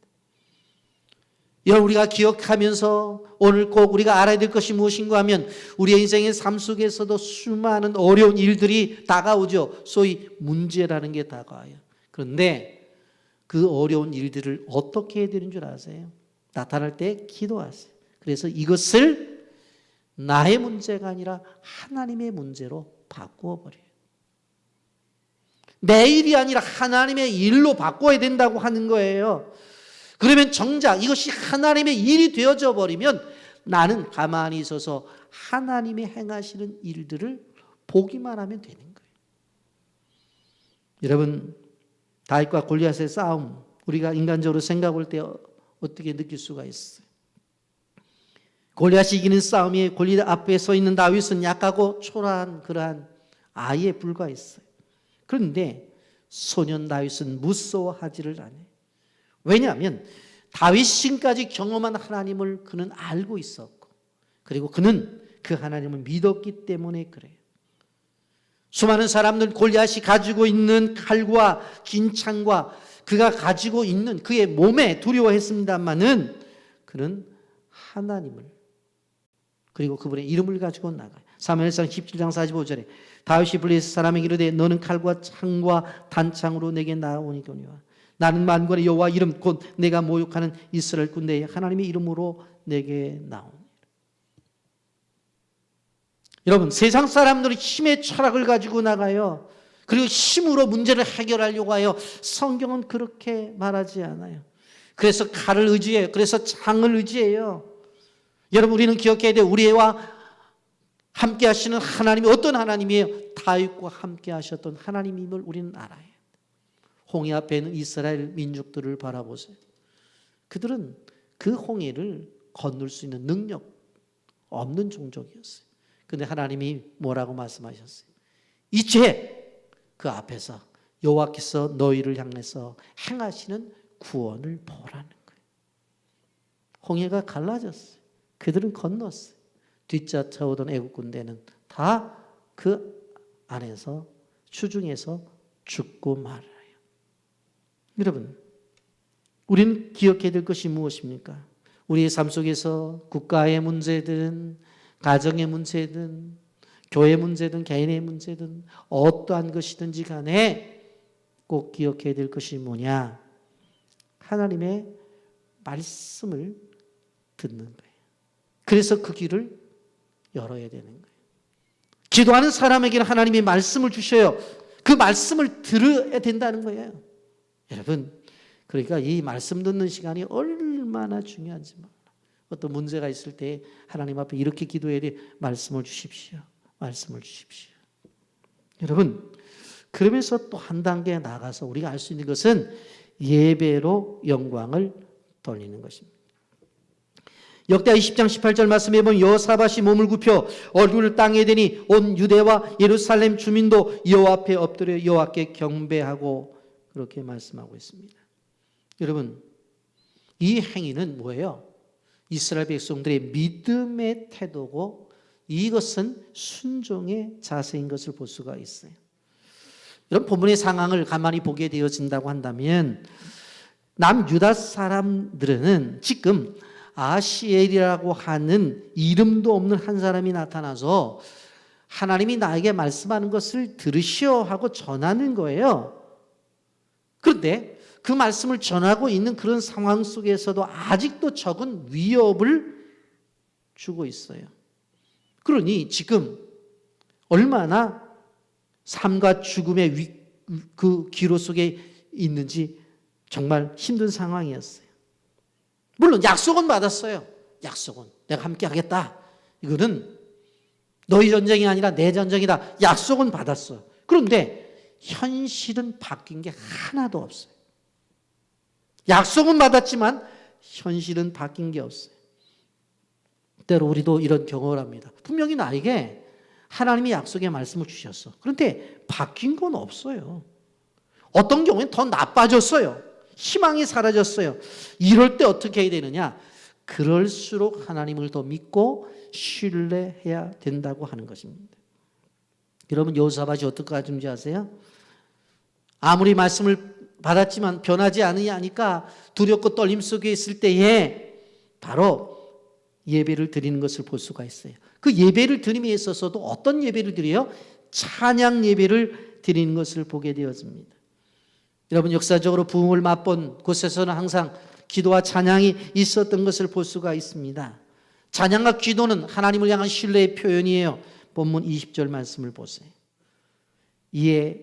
여러분, 우리가 기억하면서 오늘 꼭 우리가 알아야 될 것이 무엇인가 하면 우리의 인생의 삶 속에서도 수많은 어려운 일들이 다가오죠. 소위 문제라는 게 다가와요. 그런데 그 어려운 일들을 어떻게 해야 되는 줄 아세요? 나타날 때 기도하세요. 그래서 이것을 나의 문제가 아니라 하나님의 문제로 바꾸어 버려요. 내 일이 아니라 하나님의 일로 바꿔야 된다고 하는 거예요. 그러면 정작 이것이 하나님의 일이 되어져 버리면 나는 가만히 있어서 하나님이 행하시는 일들을 보기만 하면 되는 거예요. 여러분, 다윗과 골리앗의 싸움, 우리가 인간적으로 생각해 볼 때 어떻게 느낄 수가 있어요? 골리앗이 이기는 싸움에 골리앗 앞에 서 있는 다윗은 약하고 초라한 그러한 아이에 불과했어요. 그런데 소년 다윗은 무서워하지를 않아요. 왜냐하면 다윗 신까지 경험한 하나님을 그는 알고 있었고, 그리고 그는 그 하나님을 믿었기 때문에 그래요. 수많은 사람들 골리앗이 가지고 있는 칼과 긴 창과 그가 가지고 있는 그의 몸에 두려워했습니다마는 그는 하나님을, 그리고 그분의 이름을 가지고 나가요. 사무엘상 17장 45절에 다윗이 블레셋 사람에게 이르되 너는 칼과 창과 단창으로 내게 나오니거니와 나는 만군의 여호와 이름 곧 내가 모욕하는 이스라엘 군대의 하나님의 이름으로 내게 나오니. 여러분, 세상 사람들은 힘의 철학을 가지고 나가요. 그리고 힘으로 문제를 해결하려고 하여 성경은 그렇게 말하지 않아요. 그래서 칼을 의지해요. 그래서 창을 의지해요. 여러분, 우리는 기억해야 돼요. 우리와 함께 하시는 하나님이 어떤 하나님이에요? 다윗과 함께 하셨던 하나님임을 우리는 알아요. 홍해 앞에 있는 이스라엘 민족들을 바라보세요. 그들은 그 홍해를 건널 수 있는 능력 없는 종족이었어요. 그런데 하나님이 뭐라고 말씀하셨어요? 이제 그 앞에서 여호와께서 너희를 향해서 행하시는 구원을 보라는 거예요. 홍해가 갈라졌어요. 그들은 건넜어요. 뒷쫓아오던 애국 군대는 다 그 안에서 추중해서 죽고 말아요. 여러분, 우리는 기억해야 될 것이 무엇입니까? 우리의 삶 속에서 국가의 문제든 가정의 문제든 교회 문제든 개인의 문제든 어떠한 것이든지 간에 꼭 기억해야 될 것이 뭐냐? 하나님의 말씀을 듣는 거예요. 그래서 그 길을 열어야 되는 거예요. 기도하는 사람에게는 하나님이 말씀을 주셔요. 그 말씀을 들어야 된다는 거예요. 여러분, 그러니까 이 말씀 듣는 시간이 얼마나 중요한지 몰라. 어떤 문제가 있을 때 하나님 앞에 이렇게 기도해야 돼. 말씀을 주십시오. 말씀을 주십시오. 여러분, 그러면서 또 한 단계 나가서 우리가 알 수 있는 것은 예배로 영광을 돌리는 것입니다. 역대하 20장 18절 말씀에 보면 여호사밧이 몸을 굽혀 얼굴을 땅에 대니 온 유대와 예루살렘 주민도 여호와 앞에 엎드려 여호와께 경배하고 그렇게 말씀하고 있습니다. 여러분, 이 행위는 뭐예요? 이스라엘 백성들의 믿음의 태도고 이것은 순종의 자세인 것을 볼 수가 있어요. 이런 본문의 상황을 가만히 보게 되어진다고 한다면 남유다 사람들은 지금 아시엘이라고 하는 이름도 없는 한 사람이 나타나서 하나님이 나에게 말씀하는 것을 들으시오 하고 전하는 거예요. 그런데 그 말씀을 전하고 있는 그런 상황 속에서도 아직도 적은 위협을 주고 있어요. 그러니 지금 얼마나 삶과 죽음의 그 기로 속에 있는지 정말 힘든 상황이었어요. 물론 약속은 받았어요. 약속은 내가 함께 하겠다. 이거는 너희 전쟁이 아니라 내 전쟁이다. 약속은 받았어요. 그런데 현실은 바뀐 게 하나도 없어요. 약속은 받았지만 현실은 바뀐 게 없어요. 때로 우리도 이런 경험을 합니다. 분명히 나에게 하나님이 약속의 말씀을 주셨어. 그런데 바뀐 건 없어요. 어떤 경우엔 더 나빠졌어요. 희망이 사라졌어요. 이럴 때 어떻게 해야 되느냐? 그럴수록 하나님을 더 믿고 신뢰해야 된다고 하는 것입니다. 여러분, 여호사밧이 어떻게 하는지 아세요? 아무리 말씀을 받았지만 변하지 않으니까 두렵고 떨림 속에 있을 때에 바로 예배를 드리는 것을 볼 수가 있어요. 그 예배를 드림에 있어서도 어떤 예배를 드려요? 찬양 예배를 드리는 것을 보게 되었습니다. 여러분, 역사적으로 부흥을 맛본 곳에서는 항상 기도와 찬양이 있었던 것을 볼 수가 있습니다. 찬양과 기도는 하나님을 향한 신뢰의 표현이에요. 본문 20절 말씀을 보세요. 이에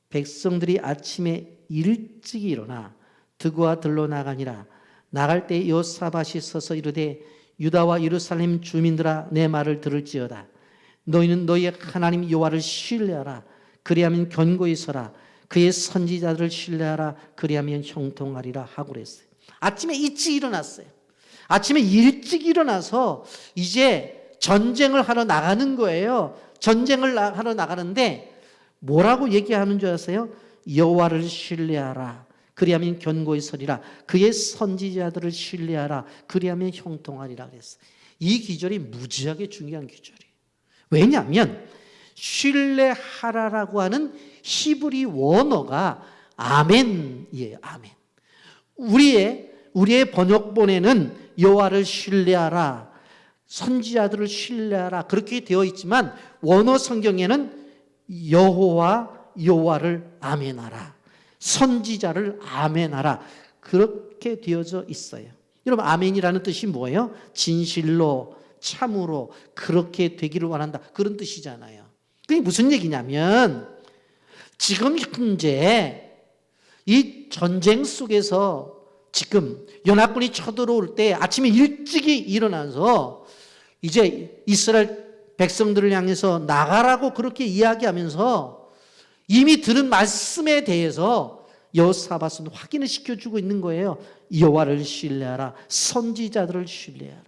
백성들이 아침에 일찍 일어나 드고와 들로 나가니라. 나갈 때 여호사밧이 서서 이르되 유다와 예루살렘 주민들아 내 말을 들을지어다. 너희는 너희의 하나님 여호와를 신뢰하라. 그리하면 견고히 서라. 그의 선지자들을 신뢰하라. 그리하면 형통하리라 하고 그랬어요. 아침에 일찍 일어났어요. 아침에 일찍 일어나서 이제 전쟁을 하러 나가는 거예요. 전쟁을 하러 나가는데 뭐라고 얘기하는 줄 아세요? 여호와를 신뢰하라. 그리하면 견고히 서리라. 그의 선지자들을 신뢰하라. 그리하면 형통하리라 그랬어요. 이 기절이 무지하게 중요한 기절이에요. 왜냐하면 신뢰하라라고 하는 히브리 원어가 아멘이에요. 아멘. 우리의 번역본에는 여호와를 신뢰하라, 선지자들을 신뢰하라 그렇게 되어 있지만 원어 성경에는 여호와를 아멘하라, 선지자를 아멘하라 그렇게 되어져 있어요. 여러분, 아멘이라는 뜻이 뭐예요? 진실로, 참으로 그렇게 되기를 원한다 그런 뜻이잖아요. 그게 무슨 얘기냐면 지금 현재 이 전쟁 속에서 지금 연합군이 쳐들어올 때 아침에 일찍이 일어나서 이제 이스라엘 백성들을 향해서 나가라고 그렇게 이야기하면서 이미 들은 말씀에 대해서 여호사밧은 확인을 시켜주고 있는 거예요. 여호와를 신뢰하라. 선지자들을 신뢰하라.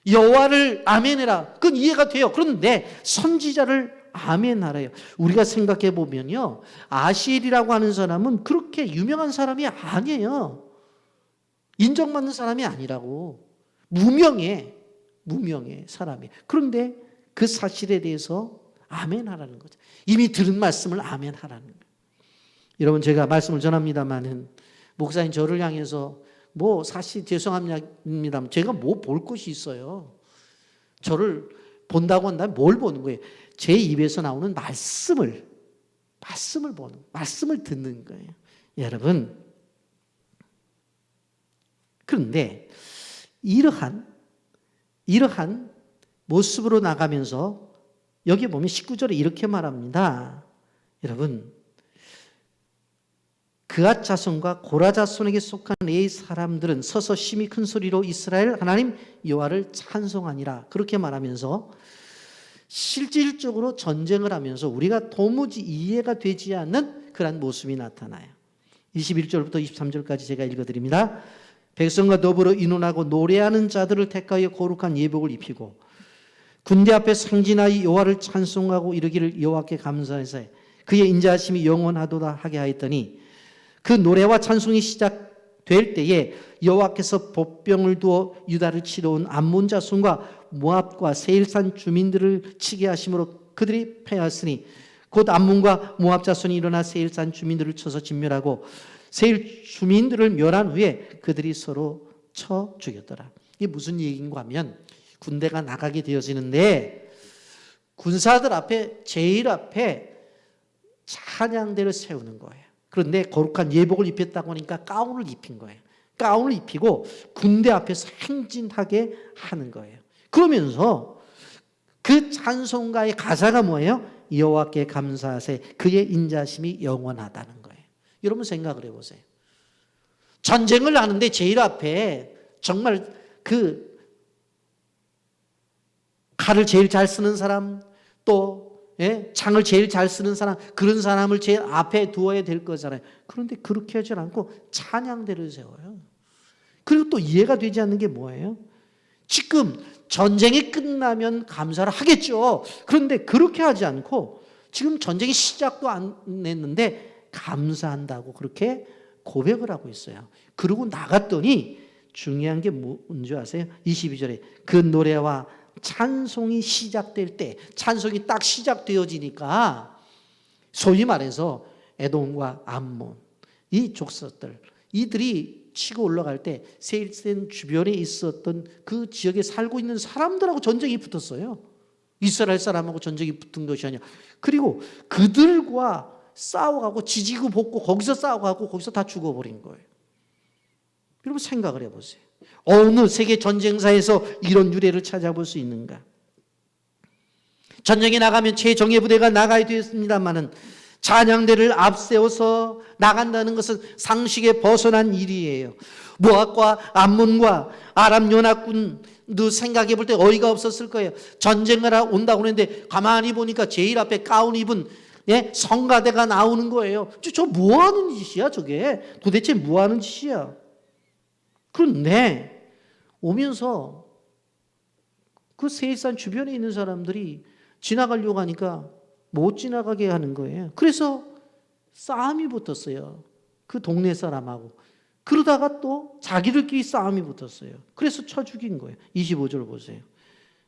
여호와를 아멘해라. 그건 이해가 돼요. 그런데 선지자를 아멘하래요. 우리가 생각해 보면요, 아시엘이라고 하는 사람은 그렇게 유명한 사람이 아니에요. 인정받는 사람이 아니라고. 무명의 사람이에요. 그런데 그 사실에 대해서 아멘하라는 거죠. 이미 들은 말씀을 아멘하라는 거예요. 여러분, 제가 말씀을 전합니다마는 목사님 저를 향해서 사실 죄송합니다. 제가 볼 것이 있어요. 저를 본다고 한다면 뭘 보는 거예요? 제 입에서 나오는 말씀을 듣는 거예요. 여러분, 그런데 이러한 모습으로 나가면서 여기 보면 19절에 이렇게 말합니다. 여러분, 그앗 자손과 고라 자손에게 속한 레위 사람들은 서서 심히 큰 소리로 이스라엘 하나님 여호와를 찬송하니라 그렇게 말하면서 실질적으로 전쟁을 하면서 우리가 도무지 이해가 되지 않는 그런 모습이 나타나요. 21절부터 23절까지 제가 읽어드립니다. 백성과 더불어 의논하고 노래하는 자들을 택하여 거룩한 예복을 입히고 군대 앞에 상진하여 여호와를 찬송하고 이르기를 여호와께 감사하세 그의 인자하심이 영원하도다 하게 하였더니 그 노래와 찬송이 시작될 때에 여호와께서 복병을 두어 유다를 치러 온 암몬 자손과 모압과 세일산 주민들을 치게 하심으로 그들이 패하였으니 곧 암몬과 모압 자손이 일어나 세일산 주민들을 쳐서 진멸하고 세일 주민들을 멸한 후에 그들이 서로 쳐 죽였더라. 이게 무슨 얘기인가 하면 군대가 나가게 되어지는데 군사들 앞에 제일 앞에 찬양대를 세우는 거예요. 그런데 거룩한 예복을 입혔다고 하니까 가운을 입힌 거예요. 가운을 입히고 군대 앞에서 행진하게 하는 거예요. 그러면서 그 찬송가의 가사가 뭐예요? 여호와께 감사하세 그의 인자심이 영원하다는 거예요. 여러분 생각을 해보세요. 전쟁을 하는데 제일 앞에 정말 그 칼을 제일 잘 쓰는 사람 또 창을 제일 잘 쓰는 사람 그런 사람을 제일 앞에 두어야 될 거잖아요. 그런데 그렇게 하지 않고 찬양대를 세워요. 그리고 또 이해가 되지 않는 게 뭐예요? 지금 전쟁이 끝나면 감사를 하겠죠. 그런데 그렇게 하지 않고 지금 전쟁이 시작도 안 했는데 감사한다고 그렇게 고백을 하고 있어요. 그러고 나갔더니 중요한 게 뭔지 아세요? 22절에 그 노래와 찬송이 시작될 때 찬송이 딱 시작되어지니까 소위 말해서 에돔과 암몬 이 족속들 이들이 치고 올라갈 때 세일산 주변에 있었던 그 지역에 살고 있는 사람들하고 전쟁이 붙었어요. 이스라엘 사람하고 전쟁이 붙은 것이 아니라. 그리고 그들과 싸워가고 지지고 볶고 거기서 싸워가고 거기서 다 죽어버린 거예요. 여러분 생각을 해보세요. 어느 세계 전쟁사에서 이런 유래를 찾아볼 수 있는가? 전쟁에 나가면 최정예 부대가 나가야 되었습니다마는 찬양대를 앞세워서 나간다는 것은 상식에 벗어난 일이에요. 모압과 암몬과 아람 연합군도 생각해 볼 때 어이가 없었을 거예요. 전쟁을 온다고 하는데 가만히 보니까 제일 앞에 가운 입은 성가대가 나오는 거예요. 저 뭐 하는 짓이야 저게? 도대체 뭐 하는 짓이야? 그런데 오면서 그 세일산 주변에 있는 사람들이 지나가려고 하니까 못 지나가게 하는 거예요. 그래서 싸움이 붙었어요. 그 동네 사람하고. 그러다가 또 자기들끼리 싸움이 붙었어요. 그래서 쳐 죽인 거예요. 25절 보세요.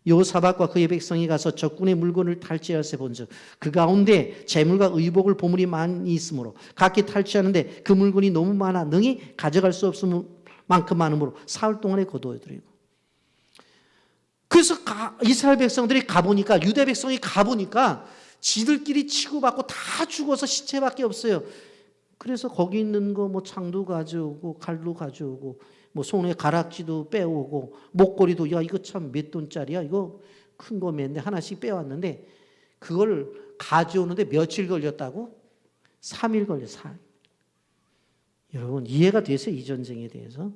여호사밧과 그의 백성이 가서 적군의 물건을 탈취하세 본즉 그 가운데 재물과 의복을 보물이 많이 있으므로 각기 탈취하는데 그 물건이 너무 많아 능히 가져갈 수 없을 만큼 많으므로 사흘 동안에 거두어드리고. 그래서 이스라엘 백성들이 가보니까 유대 백성이 가보니까 지들끼리 치고받고 다 죽어서 시체밖에 없어요. 그래서 거기 있는 거 뭐 창도 가져오고 칼도 가져오고 뭐 손에 가락지도 빼오고 목걸이도 야 이거 참 몇 돈짜리야 이거 큰 거 몇인데 하나씩 빼왔는데 그걸 가져오는데 며칠 걸렸다고? 3일 걸려 3일. 여러분 이해가 되세요? 이 전쟁에 대해서?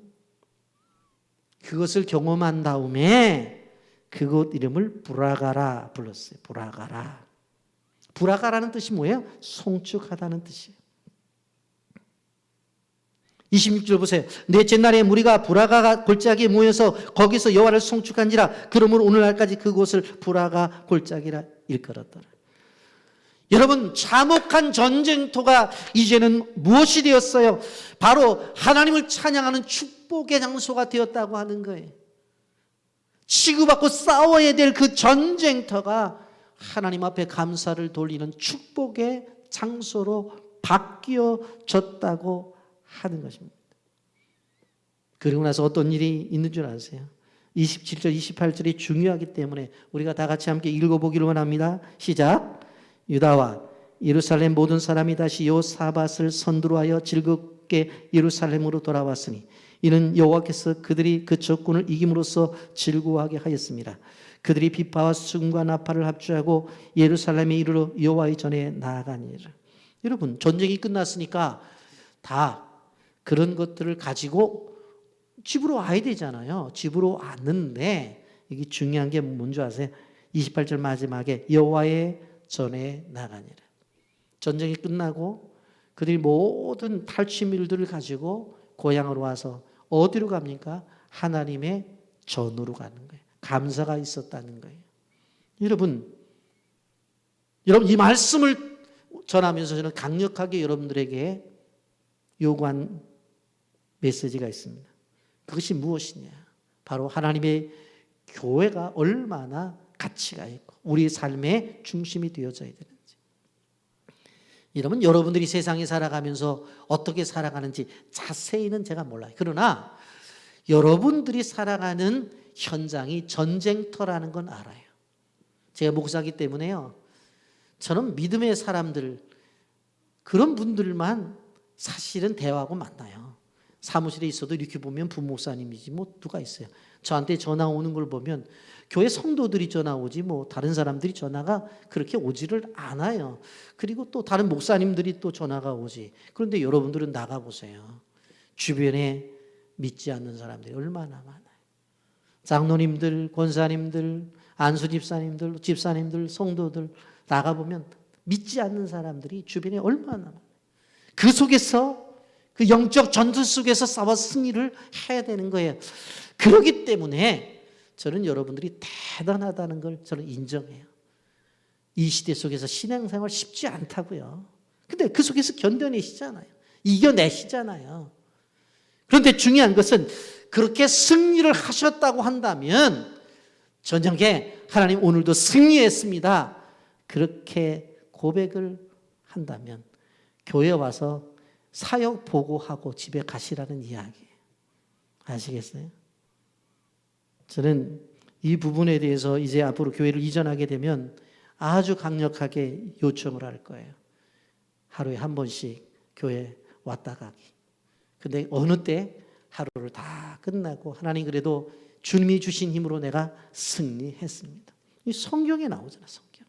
그것을 경험한 다음에 그곳 이름을 브라가라 불렀어요. 브라가라. 브라가라는 뜻이 뭐예요? 송축하다는 뜻이에요. 26절 보세요. 넷째 날에 무리가 브라가 골짜기에 모여서 거기서 여호와를 송축한지라 그러므로 오늘날까지 그곳을 브라가 골짜기라 일컬었더라. 여러분 참혹한 전쟁터가 이제는 무엇이 되었어요? 바로 하나님을 찬양하는 축복의 장소가 되었다고 하는 거예요. 치고받고 싸워야 될 그 전쟁터가 하나님 앞에 감사를 돌리는 축복의 장소로 바뀌어졌다고 하는 것입니다. 그리고 나서 어떤 일이 있는 줄 아세요? 27절, 28절이 중요하기 때문에 우리가 다 같이 함께 읽어보기를 원합니다. 시작. 유다와 예루살렘 모든 사람이 다시 여호사밧을 선두로하여 즐겁게 예루살렘으로 돌아왔으니 이는 여호와께서 그들이 그 적군을 이김으로써 즐거워하게 하였습니다. 그들이 비파와 수금과 나팔을 합주하고 예루살렘에 이르러 여호와의 전에 나아가니라. 여러분 전쟁이 끝났으니까 다 그런 것들을 가지고 집으로 와야 되잖아요. 집으로 왔는데 이게 중요한 게 뭔지 아세요? 28절 마지막에 여호와의 전에 나가니라. 전쟁이 끝나고 그들이 모든 탈취물들을 가지고 고향으로 와서 어디로 갑니까? 하나님의 전으로 가는 거예요. 감사가 있었다는 거예요. 여러분 이 말씀을 전하면서 저는 강력하게 여러분들에게 요구한 메시지가 있습니다. 그것이 무엇이냐? 바로 하나님의 교회가 얼마나 가치가 있고 우리의 삶의 중심이 되어져야 되는지. 여러분 여러분들이 세상에 살아가면서 어떻게 살아가는지 자세히는 제가 몰라요. 그러나 여러분들이 살아가는 현장이 전쟁터라는 건 알아요. 제가 목사이기 때문에요. 저는 믿음의 사람들 그런 분들만 사실은 대화하고 만나요. 사무실에 있어도 이렇게 보면 부목사님이지 뭐 누가 있어요. 저한테 전화 오는 걸 보면 교회 성도들이 전화 오지 뭐 다른 사람들이 전화가 그렇게 오지를 않아요. 그리고 또 다른 목사님들이 또 전화가 오지. 그런데 여러분들은 나가보세요. 주변에 믿지 않는 사람들이 얼마나 많아요. 장로님들, 권사님들, 안수집사님들, 집사님들, 성도들 나가보면 믿지 않는 사람들이 주변에 얼마나 많아요. 그 속에서 그 영적 전투 속에서 싸워 승리를 해야 되는 거예요. 그렇기 때문에 저는 여러분들이 대단하다는 걸 저는 인정해요. 이 시대 속에서 신앙생활 쉽지 않다고요. 근데 그 속에서 견뎌내시잖아요. 이겨내시잖아요. 그런데 중요한 것은 그렇게 승리를 하셨다고 한다면 저녁에 하나님 오늘도 승리했습니다. 그렇게 고백을 한다면 교회 와서 사역 보고하고 집에 가시라는 이야기예요. 아시겠어요? 저는 이 부분에 대해서 이제 앞으로 교회를 이전하게 되면 아주 강력하게 요청을 할 거예요. 하루에 한 번씩 교회 왔다 가기. 근데 어느 때 하루를 다 끝나고 하나님 그래도 주님이 주신 힘으로 내가 승리했습니다. 이 성경에 나오잖아, 성경에.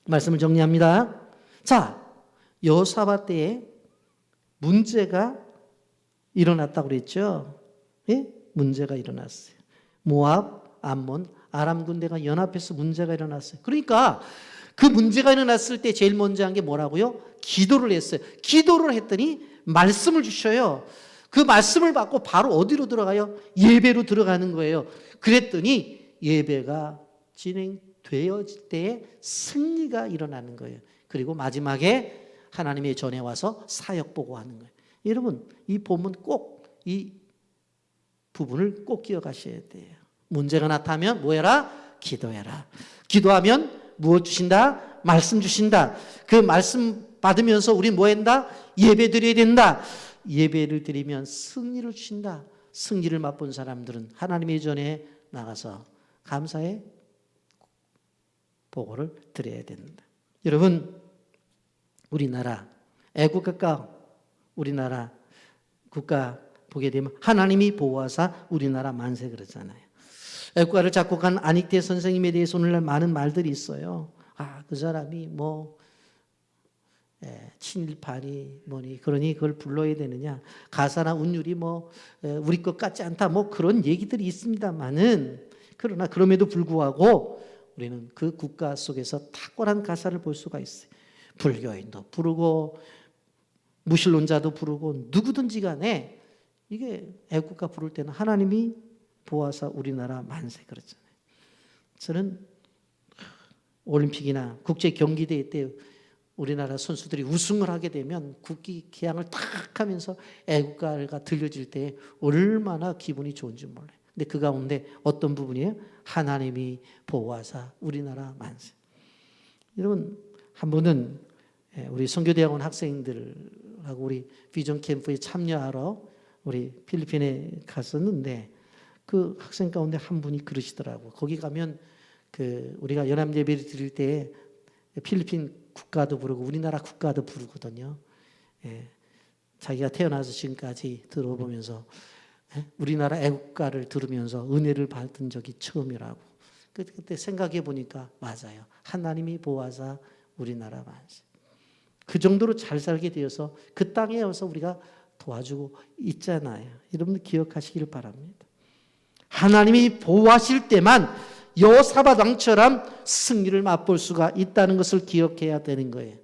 말씀을 정리합니다. 자, 여호사밧 때에 문제가 일어났다고 그랬죠. 예? 문제가 일어났어요. 모압, 암몬, 아람 군대가 연합해서 문제가 일어났어요. 그러니까 그 문제가 일어났을 때 제일 먼저 한 게 뭐라고요? 기도를 했어요. 기도를 했더니 말씀을 주셔요. 그 말씀을 받고 바로 어디로 들어가요? 예배로 들어가는 거예요. 그랬더니 예배가 진행되어질 때에 승리가 일어나는 거예요. 그리고 마지막에 하나님의 전에 와서 사역 보고하는 거예요. 여러분, 이 본문 꼭 이 부분을 꼭 기억하셔야 돼요. 문제가 나타나면 뭐 해라? 기도해라. 기도하면 무엇 주신다? 말씀 주신다. 그 말씀 받으면서 우리 뭐 한다? 예배 드려야 된다. 예배를 드리면 승리를 주신다. 승리를 맛본 사람들은 하나님의 전에 나가서 감사의 보고를 드려야 된다. 여러분, 우리나라 애국가 우리나라 국가 보게 되면 하나님이 보호하사 우리나라 만세 그러잖아요. 애국가를 작곡한 안익태 선생님에 대해서 오늘날 많은 말들이 있어요. 그 사람이 친일파니 뭐니 그러니 그걸 불러야 되느냐. 가사나 운율이 우리 것 같지 않다. 그런 얘기들이 있습니다만은 그러나 그럼에도 불구하고 우리는 그 국가 속에서 탁월한 가사를 볼 수가 있어요. 불교인도 부르고 무신론자도 부르고 누구든지 간에 이게 애국가 부를 때는 하나님이 보호하사 우리나라 만세 그랬잖아요. 저는 올림픽이나 국제 경기대회 때 우리나라 선수들이 우승을 하게 되면 국기 개항을 탁 하면서 애국가가 들려질 때 얼마나 기분이 좋은지 몰라요. 근데 그 가운데 어떤 부분이에요? 하나님이 보호하사 우리나라 만세. 여러분, 한 번은 우리 선교대학원 학생들하고 우리 비전 캠프에 참여하러 우리 필리핀에 갔었는데 그 학생 가운데 한 분이 그러시더라고. 거기 가면 우리가 연합 예배를 드릴 때 필리핀 국가도 부르고 우리나라 국가도 부르거든요. 자기가 태어나서 지금까지 들어보면서 우리나라 애국가를 들으면서 은혜를 받은 적이 처음이라고. 그때 생각해 보니까 맞아요. 하나님이 보호하사 우리나라 만세. 그 정도로 잘 살게 되어서 그 땅에 와서 우리가 도와주고 있잖아요. 여러분들 기억하시길 바랍니다. 하나님이 보호하실 때만 여호사밧 왕처럼 승리를 맛볼 수가 있다는 것을 기억해야 되는 거예요.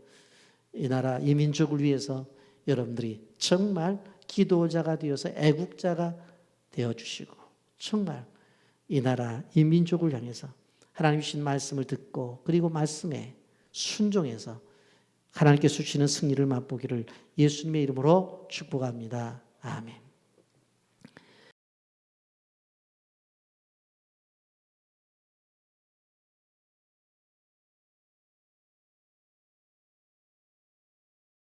이 나라 이 민족을 위해서 여러분들이 정말 기도자가 되어서 애국자가 되어주시고 정말 이 나라 이 민족을 향해서 하나님 주신 말씀을 듣고 그리고 말씀에 순종해서 하나님께서 주시는 승리를 맛보기를 예수님의 이름으로 축복합니다. 아멘.